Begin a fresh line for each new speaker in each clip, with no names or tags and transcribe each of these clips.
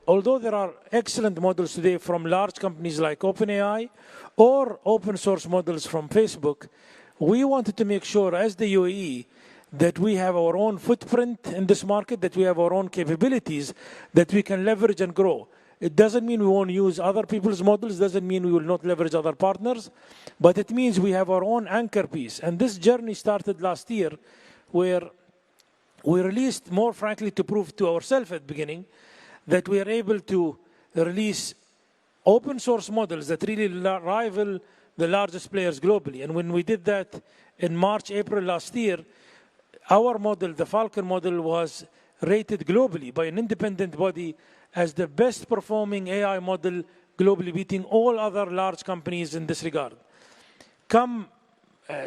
although there are excellent models today from large companies like OpenAI or open source models from Facebook, we wanted to make sure as the UAE that we have our own footprint in this market, that we have our own capabilities that we can leverage and grow. It doesn't mean we won't use other people's models, doesn't mean we will not leverage other partners, but it means we have our own anchor piece. And this journey started last year where we released, more frankly, to prove to ourselves at the beginning that we are able to release open source models that really rival the largest players globally. And when we did that in March, April last year, our model, the Falcon model, was rated globally by an independent body as the best performing AI model globally, beating all other large companies in this regard. Come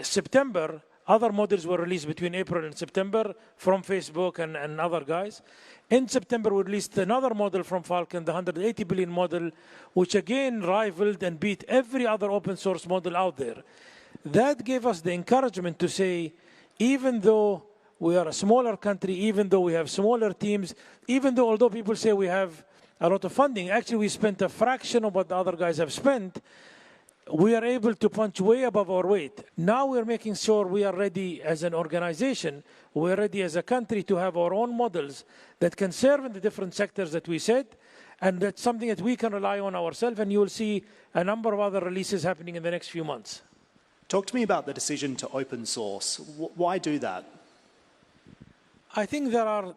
September, other models were released between April and September from Facebook and other guys. In September, we released another model from Falcon, the 180 billion model, which again rivaled and beat every other open source model out there. That gave us the encouragement to say, even though we are a smaller country, even though we have smaller teams, even though, although people say we have a lot of funding, actually we spent a fraction of what the other guys have spent, we are able to punch way above our weight. Now we're making sure we are ready as an organization, we're ready as a country to have our own models that can serve in the different sectors that we said, and that's something that we can rely on ourselves, and you will see a number of other releases happening in the next few months.
Talk to me about the decision to open source. Why do that?
I think there are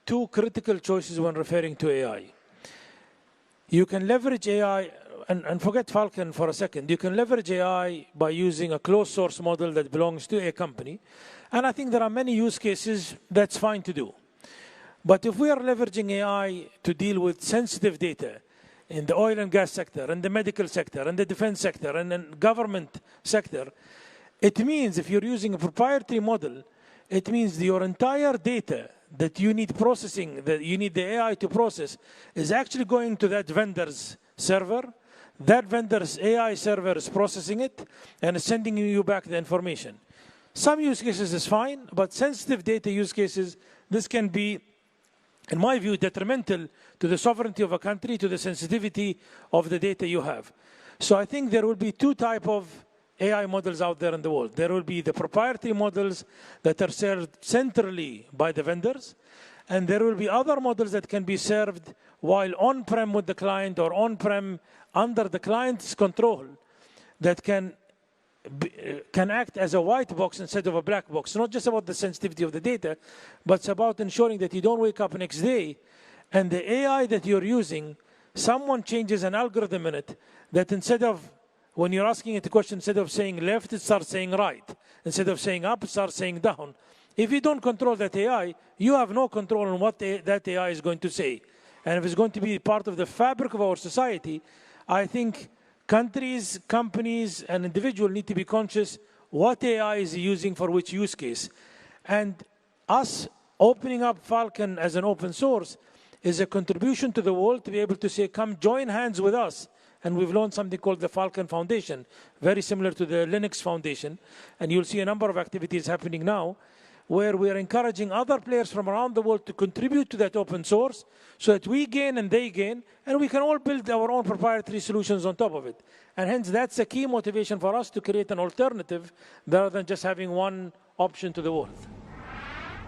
two critical choices when referring to AI. You can leverage AI, and forget Falcon for a second. You can leverage AI by using a closed source model that belongs to a company. And I think there are many use cases that's fine to do. But if we are leveraging AI to deal with sensitive data in the oil and gas sector, in the medical sector, in the defense sector, and in government sector, it means if you're using a proprietary model, it means your entire data that you need processing, that you need the AI to process, is actually going to that vendor's server. That vendor's AI server is processing it and is sending you back the information. Some use cases is fine, but sensitive data use cases, this can be, in my view, detrimental to the sovereignty of a country, to the sensitivity of the data you have. So I think there will be two types of AI models out there in the world. There will be the proprietary models that are served centrally by the vendors, and there will be other models that can be served while on-prem with the client or on-prem under the client's control that can act as a white box instead of a black box. It's not just about the sensitivity of the data, but it's about ensuring that you don't wake up next day and the AI that you're using, someone changes an algorithm in it that instead of, when you're asking it a question, instead of saying left, it starts saying right. Instead of saying up, it starts saying down. If you don't control that AI, you have no control on what that AI is going to say. And if it's going to be part of the fabric of our society, I think countries, companies, and individuals need to be conscious what AI is using for which use case. And us opening up Falcon as an open source is a contribution to the world to be able to say, come join hands with us. And we've launched something called the Falcon Foundation, very similar to the Linux Foundation. And you'll see a number of activities happening now where we're encouraging other players from around the world to contribute to that open source so that we gain and they gain, and we can all build our own proprietary solutions on top of it. And hence, that's a key motivation for us to create an alternative rather than just having one option to the world.